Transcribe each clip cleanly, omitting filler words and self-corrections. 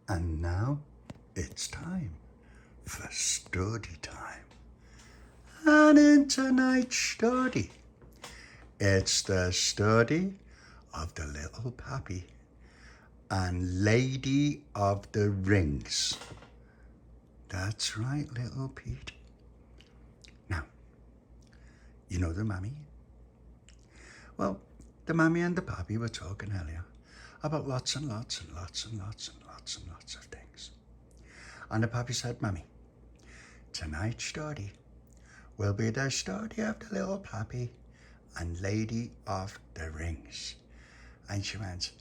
And now it's time for Stordy time. And in tonight's Stordy, it's the story of the Little Papi and Lady of the Rings. That's right, little Pete. Now, you know the mammy? Well, the mammy and the pappy were talking earlier about lots and lots and lots and lots and lots and lots of things. And the pappy said, Mammy, tonight's story will be the story of the Little Papi and Lady of the Rings. And she went,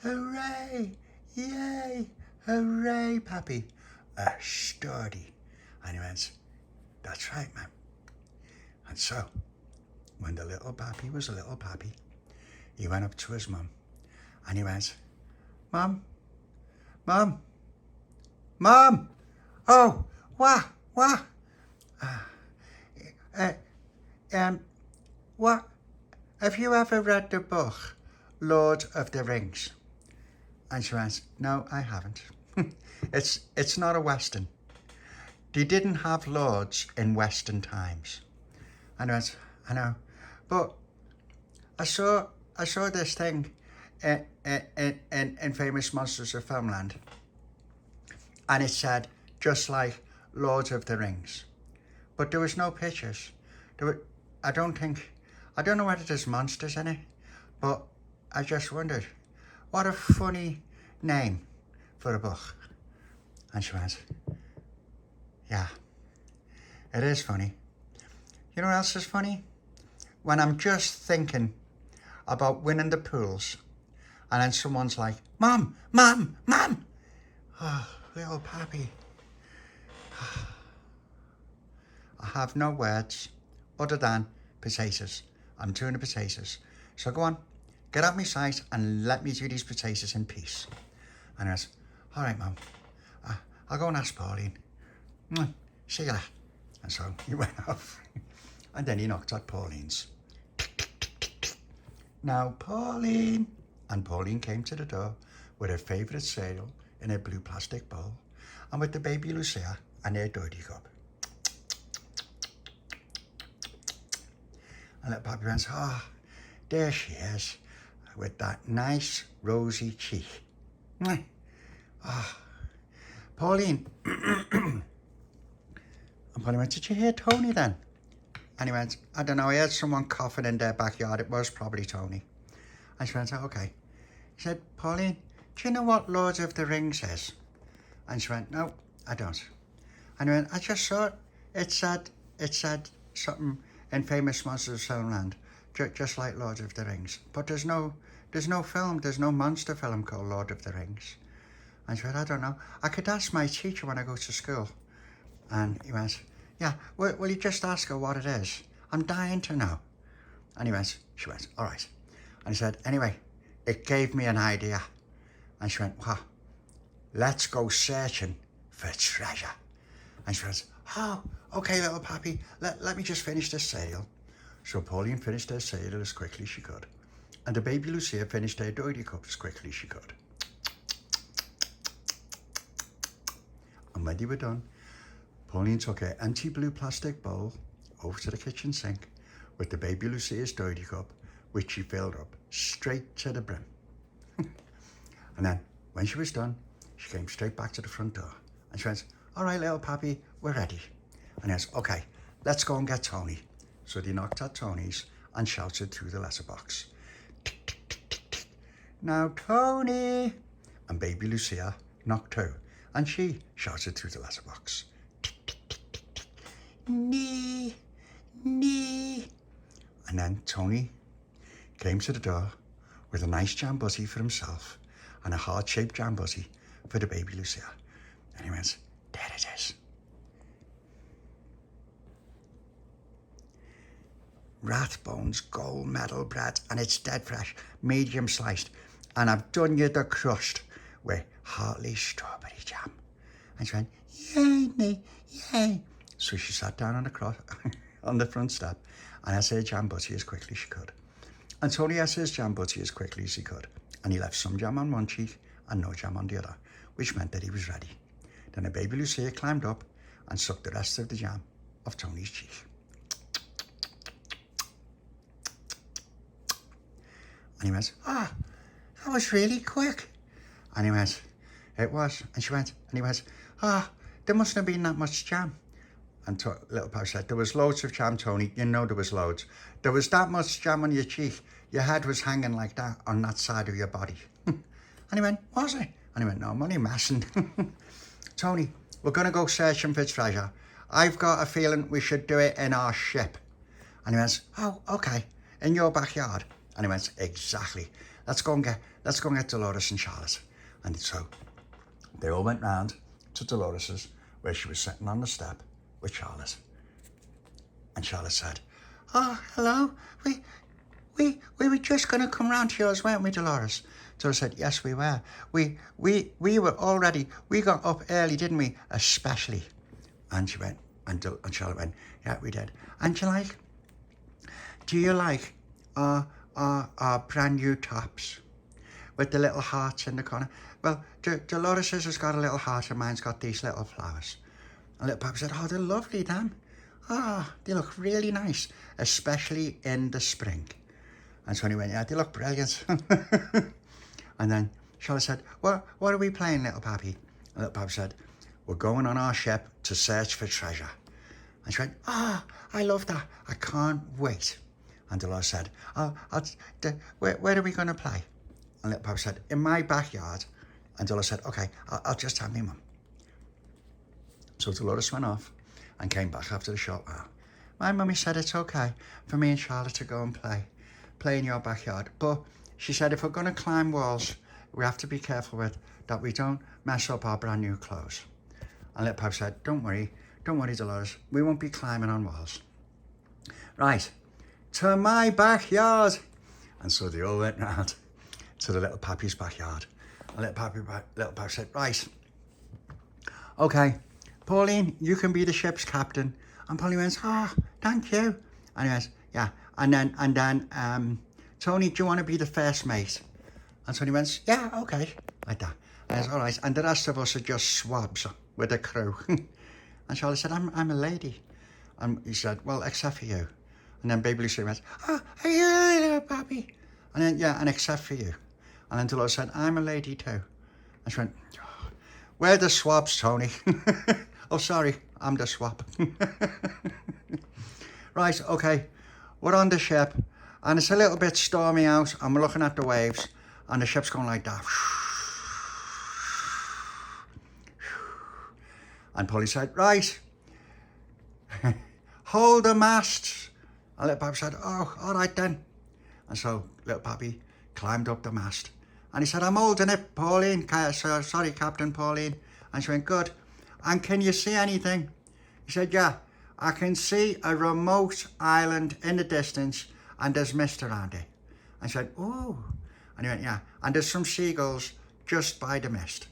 hooray, yay, hooray, Pappy, a story. And he went, that's right, ma'am. And so, when the Little Papi was a little Papi, he went up to his mum and he went, Mum, Mum, Mum, oh, what? What, have you ever read the book, Lord of the Rings? And she went, no, I haven't. It's not a Western. They didn't have lords in Western times. And I went, I know, but I saw this thing in Famous Monsters of Filmland, and it said, just like Lord of the Rings. But there was no pictures. I don't know whether there's monsters in it, but I just wondered, what a funny name for a book. And she went, yeah, it is funny. You know what else is funny? When I'm just thinking about winning the pools, and then someone's like, Mum, Mum, Mum. Oh, Little Papi. I have no words other than potatoes. I'm doing the potatoes. So go on, get out my sight and let me do these potatoes in peace. And I was, all right, Mum, I'll go and ask Pauline. See you later. And so he went off. And then he knocked at Pauline's. Now, Pauline. And Pauline came to the door with her favourite cereal in a blue plastic bowl and with the Baby Lucia and her dirty cup. And little Papi went, oh, there she is, with that nice rosy cheek. Oh, Pauline. And Pauline went, did you hear Tony then? And he went, I don't know, I heard someone coughing in their backyard. It was probably Tony. And she went, oh, okay. He said, Pauline, do you know what Lord of the Rings is? And she went, no, I don't. And he went, I just saw it. It said something in Famous Monsters of Filmland, just like Lord of the Rings. But there's no film, there's no monster film called Lord of the Rings. And she went, I don't know. I could ask my teacher when I go to school. And he went, yeah, will you just ask her what it is? I'm dying to know. And she went, all right. And he said, anyway, it gave me an idea. And she went, what? Let's go searching for treasure. And she went, oh, okay, Little Papi, let me just finish this cereal. So Pauline finished her cereal as quickly as she could. And the Baby Lucia finished her dirty cup as quickly as she could. And when they were done, Pauline took her empty blue plastic bowl over to the kitchen sink with the Baby Lucia's dirty cup, which she filled up straight to the brim. And then, when she was done, she came straight back to the front door. And she went, all right, Little Papi, we're ready. And I said, okay, let's go and get Tony. So they knocked at Tony's and shouted through the letterbox, tick, tick, tick, tick, tick. Now, Tony. And Baby Lucia knocked too, and she shouted through the letterbox, tick, tick, tick, tick, tick. Nee, nee. And then Tony came to the door with a nice jam butty for himself and a heart-shaped jam butty for the Baby Lucia. And he went, there it is. Rathbones gold medal bread, and it's dead fresh, medium sliced. And I've done you the crust with Hartley strawberry jam. And she went, yay me, yay. So she sat down on on the front step and ate her jam butty as quickly as she could. And Tony ate his jam butty as quickly as he could. And he left some jam on one cheek and no jam on the other, which meant that he was ready. Then the Baby Lucia climbed up and sucked the rest of the jam off Tony's cheek. And he went, that was really quick. And he went, it was. And she went, and he went, there mustn't have been that much jam. And Little Papi said, there was loads of jam, Tony. You know there was loads. There was that much jam on your cheek. Your head was hanging like that on that side of your body. And he went, was it? And he went, no, I'm only messing. Tony, we're going to go searching for treasure. I've got a feeling we should do it in our ship. And he went, oh, okay, in your backyard. And he went, exactly. Let's go and get Delores and Charlotte. And so they all went round to Dolores's, where she was sitting on the step with Charlotte. And Charlotte said, hello. We were just going to come round to yours, weren't we, Delores? So I said, yes, we were. We were all ready. We got up early, didn't we? Especially. And she went, and Charlotte went, yeah, we did. And do you like our brand new tops with the little hearts in the corner? Well, Delores has got a little heart and mine's got these little flowers. And Little Papi said, oh, they're lovely, Dan. They look really nice, especially in the spring. And Tony went, yeah, they look brilliant. And then Charlotte said, what are we playing, Little Papi? And Little Papi said, we're going on our ship to search for treasure. And she went, I love that. I can't wait. And Delores said, where are we going to play? And Little Papi said, in my backyard. And Delores said, okay, I'll just tell me mum. So Delores went off and came back after the short while. My mummy said it's okay for me and Charlotte to go and play in your backyard. But she said if we're going to climb walls, we have to be careful with that we don't mess up our brand new clothes. And Little Papi said, don't worry, Delores, we won't be climbing on walls. Right, to my backyard. And so they all went round to the Little Papi's backyard. And Little Papi said, right, okay, Pauline, you can be the ship's captain. And Pauline went, thank you. And he went, yeah. And then Tony, do you want to be the first mate? And Tony went, yeah, okay, like that. And I said, all right. And the rest of us are just swabs with the crew. And Charlotte said, I'm a lady. And he said, well, except for you. And then Baby Lucia went, are you a Little Papi? And then, yeah, and except for you. And then Delores said, I'm a lady too. And she went, we're the swabs, Tony. Oh, sorry, I'm the swab. Right, okay, we're on the ship, and it's a little bit stormy out, and we're looking at the waves, and the ship's going like that. And Pauline said, right, hold the masts. And Little Papi said, oh, all right then. And so Little Papi climbed up the mast, and he said, I'm holding it, Pauline. Sorry, Captain Pauline. And she went, good. And can you see anything? He said, yeah, I can see a remote island in the distance and there's mist around it. And she said, oh. And he went, yeah, and there's some seagulls just by the mist.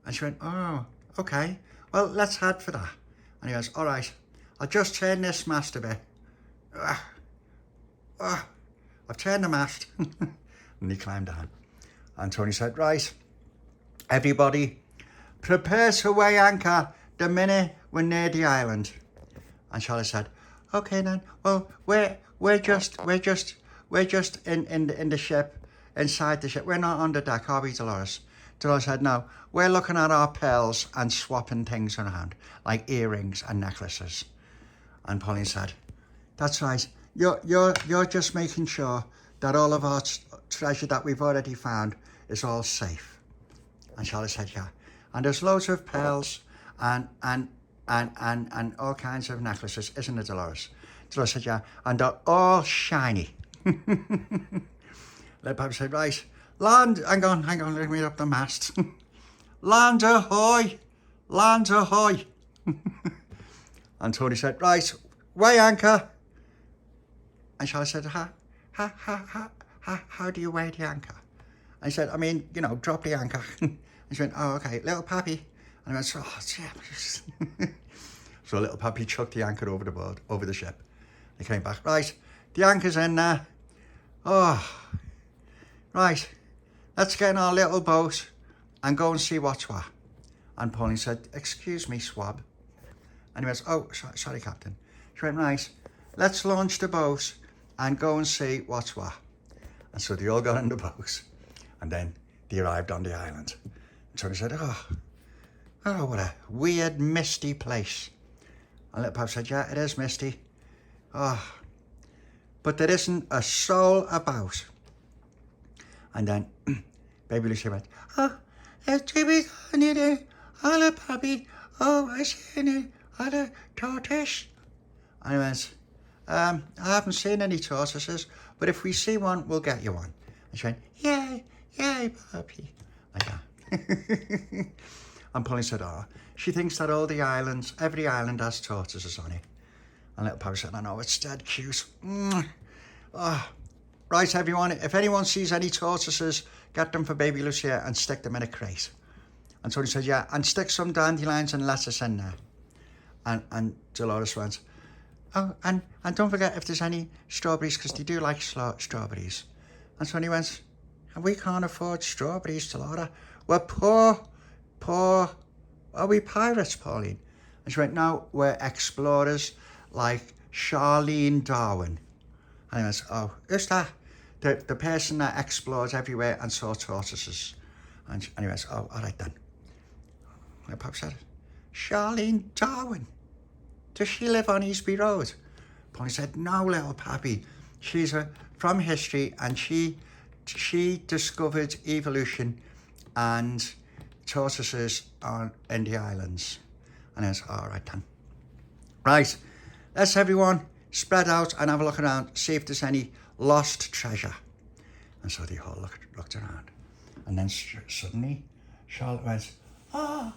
And she went, oh, okay, well, let's head for that. And he goes, all right, I'll just turn this mast a bit. I've turned the mast. And he climbed down. And Tony said, right, everybody, prepare to weigh anchor the minute we're near the island. And Charlotte said, okay then, well, we're just in the ship, inside the ship. We're not on the deck, are we, Delores? Delores said, no, we're looking at our pearls and swapping things around, like earrings and necklaces. And Pauline said, that's right, you're just making sure that all of our treasure that we've already found is all safe. And Charlotte said, yeah. And there's loads of pearls and all kinds of necklaces, isn't it, Delores? Delores said, yeah, and they're all shiny. Little Papi said, right, land, hang on, let me up the mast. Land ahoy, land ahoy. And Tony said, right, weigh anchor. And Charlotte said, how do you weigh the anchor? And he said, I mean, drop the anchor. And she went, oh, okay, Little Papi. And I went, oh, yeah. So Little Papi chucked the anchor over the ship. They came back, right, the anchor's in there. Oh, right, let's get in our little boat and go and see what's what. And Pauline said, excuse me, swab. And he went, oh, sorry, Captain. She went, right, let's launch the boat and go and see what's what. And so they all got in the boat. And then they arrived on the island. And so he said, oh, what a weird, misty place. And Little Papi said, yeah, it is misty. Oh, but there isn't a soul about. And then Baby Lucia went, oh, Little Papi, oh, I see any tortoise. And he went, I haven't seen any tortoises, but if we see one, we'll get you one. And she went, yay, Papi. Like that. And Pauline said, oh, she thinks that all the islands, every island has tortoises on it. And Little Papi said, I know, it's dead cute. Oh. Right, everyone, if anyone sees any tortoises, get them for Baby Lucia and stick them in a crate. And Tony said, yeah, and stick some dandelions and lettuce in there. And Delores went, oh, and don't forget if there's any strawberries, because they do like strawberries. And Tony went, we can't afford strawberries, Delores. We're poor. Are we pirates, Pauline? And she went, no, we're explorers like Charlene Darwin. And he went, oh, who's that? The person that explores everywhere and saw tortoises. And he went, oh, all right then. My pop said, Charlene Darwin. Does she live on Eastby Road? Pauline said, no, Little Papi. She's from history, and she discovered evolution and tortoises in the islands. And I was, all right then. Right, let's everyone spread out and have a look around, see if there's any lost treasure. And so they all looked around. And then suddenly Charlotte went, oh,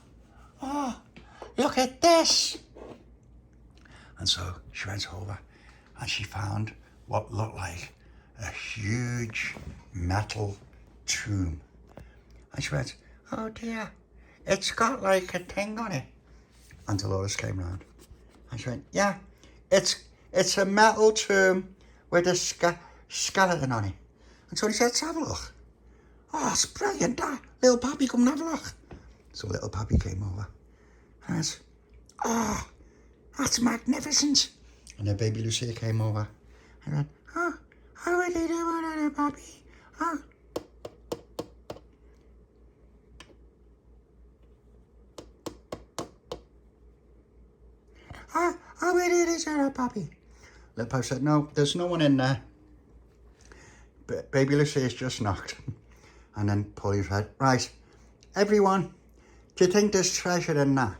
look at this. And so she went over and she found what looked like a huge metal tomb. And she went, oh dear, it's got like a thing on it. And Delores came round and she went, yeah, it's a metal tomb with a skeleton on it. And so he said, let's have a look. Oh, it's brilliant, that. Little Papi, come and have a look. So Little Papi came over and went, oh, that's magnificent. And then Baby Lucia came over and went, oh, how are you doing, Little Papi? Oh. How are you doing, Little Papi? Little Papi said, no, there's no one in there. Baby Lucia's just knocked. And then Pauline said, right, everyone, do you think there's treasure in that?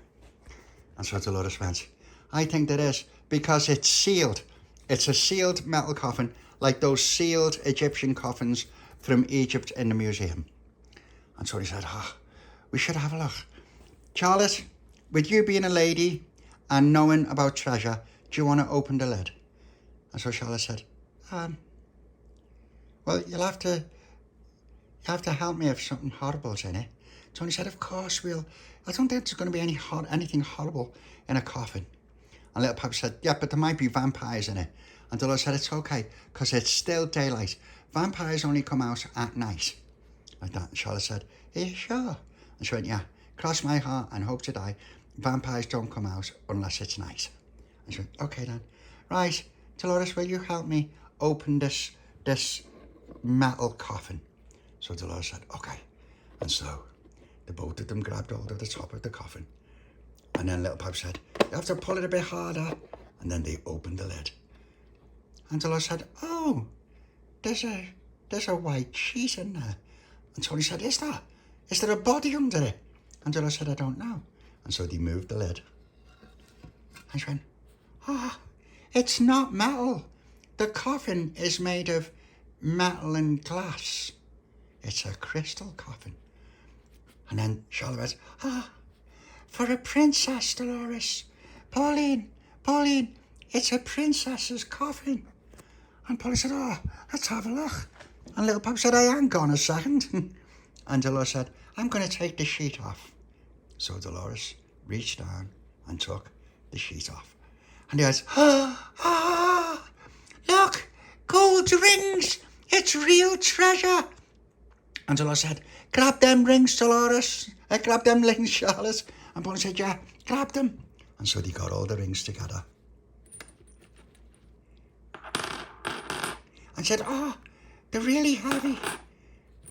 And so Delores went, I think there is, because it's sealed. It's a sealed metal coffin, like those sealed Egyptian coffins from Egypt in the museum. And so he said, oh, we should have a look. Charlotte, with you being a lady and knowing about treasure, do you want to open the lid? And so Charlotte said, well, you'll have to help me if something horrible's in it. Tony said, of course I don't think there's going to be anything horrible in a coffin. And Little Papi said, yeah, but there might be vampires in it. And Delores said, it's okay, because it's still daylight. Vampires only come out at night. Like that. And Charlotte said, are you sure? And she went, yeah, cross my heart and hope to die. Vampires don't come out unless it's night. And she went, okay then. Right, Delores, will you help me open this metal coffin? So Delores said, okay. And so the both of them grabbed hold of the top of the coffin. And then Little Papi said, you have to pull it a bit harder. And then they opened the lid. And Delores said, oh, there's a white sheet in there. And Tony said, is there a body under it? And Delores said, I don't know. And so they moved the lid. And she went, oh, it's not metal. The coffin is made of metal and glass. It's a crystal coffin. And then Charlotte went, for a princess, Delores. Pauline, it's a princess's coffin. And Pauline said, oh, let's have a look. And Little Papi said, hang on a second. And Delores said, I'm going to take the sheet off. So Delores reached down and took the sheet off. And he goes, look, gold rings. It's real treasure. And Delores said, grab them rings, Delores. Grab them rings, Charlotte. And Pauline said, yeah, grab them. And so they got all the rings together. And said, oh, they're really heavy.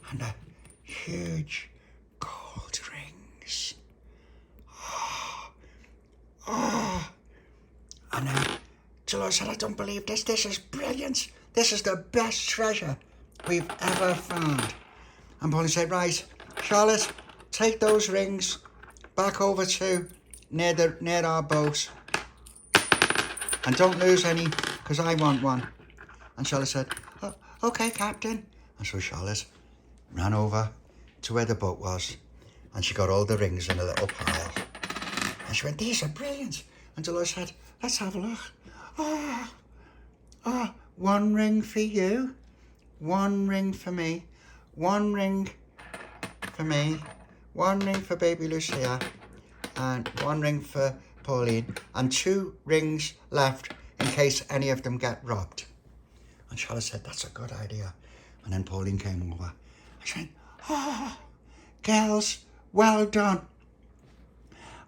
And they're huge gold rings. Oh. And Delores said, I don't believe this. This is brilliant. This is the best treasure we've ever found. And Pauline said, right, Charlotte, take those rings back over to near our boat. And don't lose any, because I want one. And Charlotte said, oh, okay, Captain. And so Charlotte ran over to where the boat was, and she got all the rings in a little pile. And she went, these are brilliant. And Delores said, let's have a look. Oh, one ring for you, one ring for me, one ring for me, one ring for Baby Lucia, and one ring for Pauline, and 2 rings left in case any of them get robbed. And Charlotte said, that's a good idea. And then Pauline came over. And she went, oh, girls, well done.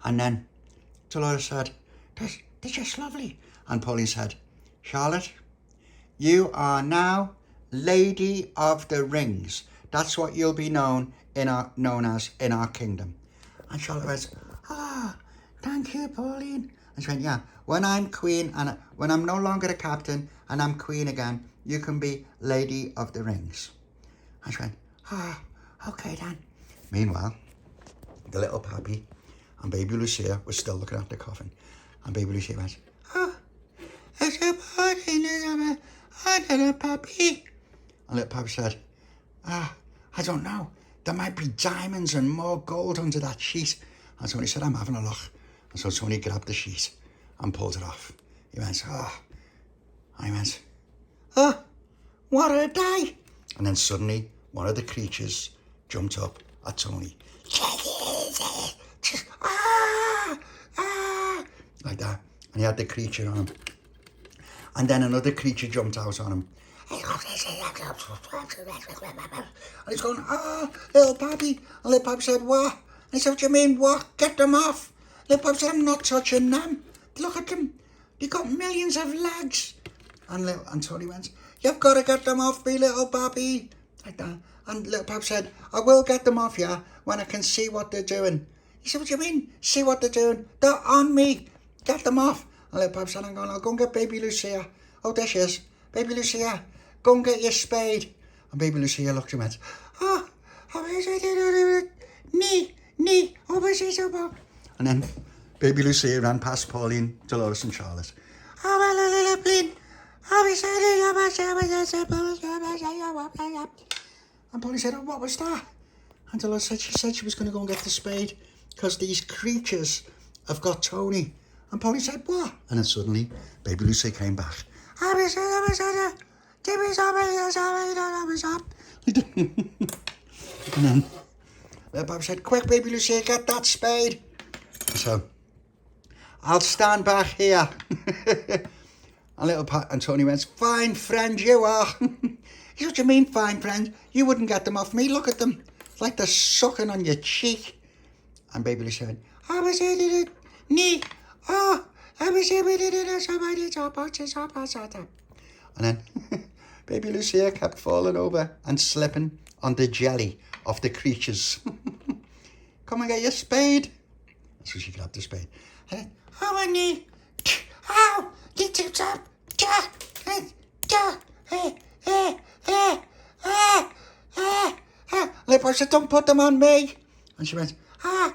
And then Delores said, they're just lovely. And Pauline said, Charlotte, you are now Lady of the Rings. That's what you'll be known as in our kingdom. And Charlotte went, oh, thank you, Pauline. And she went, yeah, when I'm queen and when I'm no longer a captain and I'm queen again, you can be Lady of the Rings. And she went, oh, okay then. Meanwhile, the little Papi and Baby Lucia was still looking at the coffin. And Baby Lucia went, oh, it's a party, little Papi. And little Papi said, I don't know. There might be diamonds and more gold under that sheet. And Tony said, I'm having a look. And so Tony grabbed the sheet and pulled it off. He went, oh. And he went, oh, what a day. And then suddenly, one of the creatures jumped up at Tony. Like that. And he had the creature on him. And then another creature jumped out on him. And he's going, oh, little Papi. And little Papi said, what? And he said, what do you mean, what? Get them off. Little Papi said, I'm not touching them. Look at them. They've got millions of legs. And Tony went, you've got to get them off me, little Papi. Like that. And little Papi said, I will get them off you when I can see what they're doing. He said, what do you mean, see what they're doing? They're on me. Get them off. And little Papi said, I'll go and get Baby Lucia. Oh, there she is. Baby Lucia, go and get your spade. And Baby Lucia looked at him and went, oh, knee, oh, where's he about? And then Baby Lucia ran past Pauline, Delores and Charlotte. Oh, well, little Pauline. And Pauline said, oh, what was that? And Delores said, she was going to go and get the spade because these creatures have got Tony. And Pauline said, what? And then suddenly, Baby Lucia came back. And then little Papi said, quick, Baby Lucia, get that spade. So, I'll stand back here. And Tony went, fine friend you are. He said, what do you mean, fine friend? You wouldn't get them off me. Look at them. It's like they're sucking on your cheek. And Baby Lucia said, I was in knee. Oh, I was And then Baby Lucia kept falling over and slipping on the jelly of the creatures. Come and get your spade. So she grabbed the spade. And then, oh, my knee. Ow, you tipped up. Little said, don't put them on me. And she went, And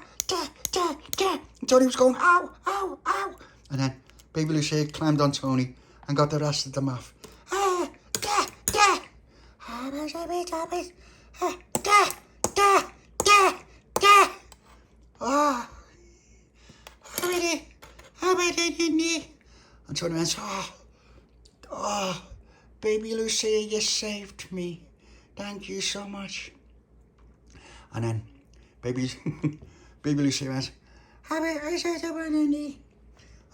Tony was going, ow, ow, ow. And then Baby Lucia climbed on Tony and got the rest of them off. And Tony went, oh, Baby Lucia, you saved me. Thank you so much. And then Baby Lucia went,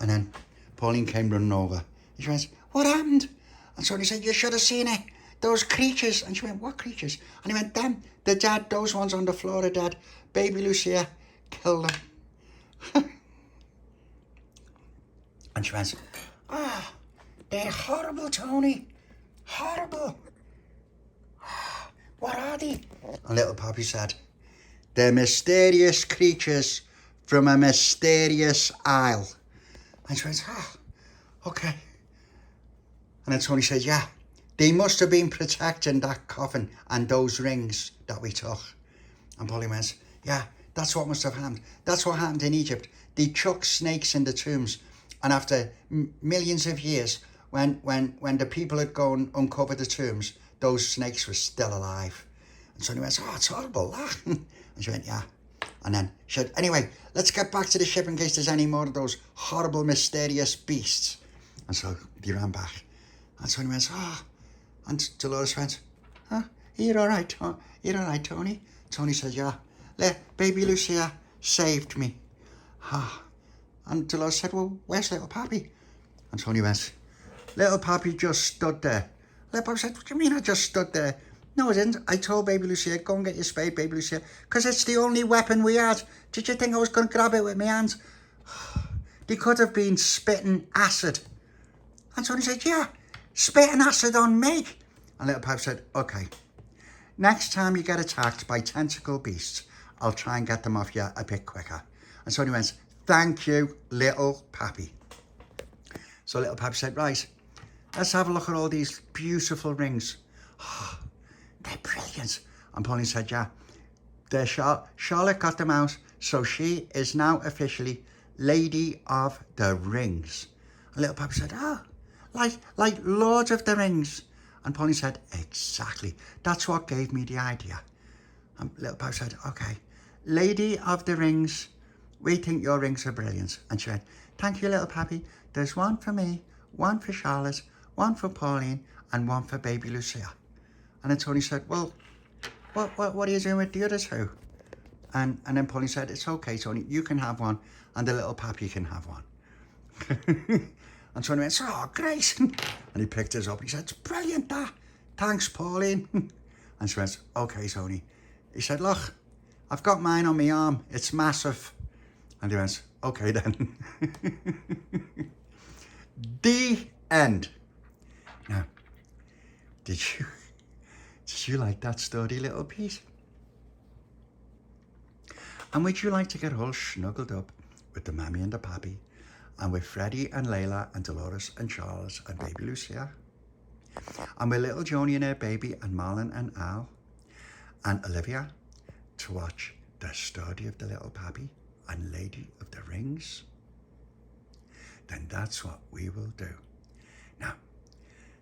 and then Pauline came running over. And she went, what happened? And Tony said, you should have seen it. those creatures. And she went, what creatures? And he went, them, they're dead, those ones on the floor are dead. Baby Lucia killed them. And she went, they're horrible, Tony. Horrible. What are they? And Little Papi said, they're mysterious creatures from a mysterious isle. And she went, okay. And then Tony said, yeah, they must have been protecting that coffin and those rings that we took. And Pauline went, yeah, that's what must have happened. That's what happened in Egypt. They chucked snakes in the tombs. And after millions of years, when the people had gone uncovered the tombs, those snakes were still alive. And Tony went, it's horrible. And she went, yeah. And then she said, anyway, let's get back to the ship in case there's any more of those horrible, mysterious beasts. And so they ran back. And Tony went, And Delores went, you're all right, you're all right, Tony? Tony said, yeah. Baby Lucia saved me. And Delores said, well, where's Little Papi? And Tony went, Little Papi just stood there. Little Papi said, what do you mean I just stood there? No, I didn't. I told Baby Lucia, go and get your spade, Baby Lucia, because it's the only weapon we had. Did you think I was going to grab it with my hands? They could have been spitting acid. And Tony said, yeah, spitting acid on me. And Little Papi said, okay, next time you get attacked by tentacle beasts, I'll try and get them off you a bit quicker. And Tony went, thank you, Little Papi. So Little Papi said, right, let's have a look at all these beautiful rings. They're brilliant. And Pauline said, yeah, Charlotte got them out, so she is now officially Lady of the Rings. And Little Papi said, like Lord of the Rings. And Pauline said, exactly. That's what gave me the idea. And Little Papi said, okay, Lady of the Rings, we think your rings are brilliant. And she went, thank you, Little Papi. There's one for me, one for Charlotte, one for Pauline, and one for Baby Lucia. And then Tony said, well, what are you doing with the other two? And then Pauline said, it's okay, Tony, you can have one, and the Little Papi can have one. And Tony went, great. And he picked us up. He said, it's brilliant, that. Thanks, Pauline. And she went, okay, Tony. He said, look, I've got mine on my arm. It's massive. And he went, okay then. The end. Now, did you like that sturdy little piece? And would you like to get all snuggled up with the Mammy and the Papi, and with Freddie and Layla and Delores and Charles and Baby Lucia, and with little Joni and her baby and Marlon and Al and Olivia to watch the Stordy of the Little Papi and Lady of the Rings? Then that's what we will do. Now,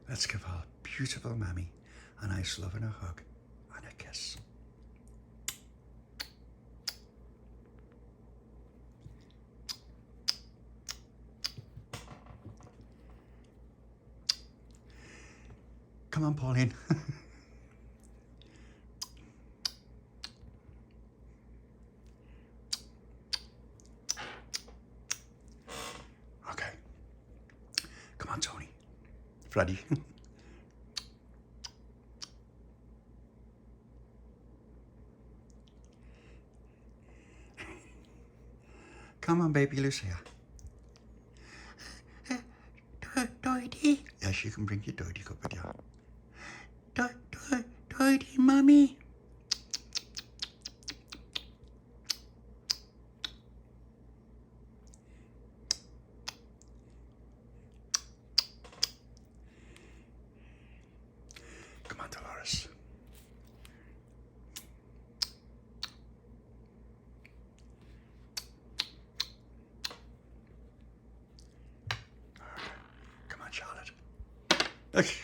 let's give our beautiful Mammy a nice love and a hug and a kiss. Come on, Pauline. Okay. Come on, Tony. Freddie. Come on, Baby Lucia. Doity. Yes, you can bring your doity cup with you. Doity, Mummy. Come on, Delores. Come on, Charlotte. Okay.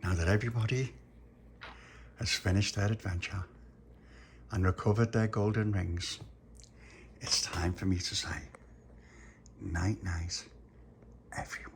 Now that everybody has finished their adventure and recovered their golden rings, it's time for me to say night-night, everyone.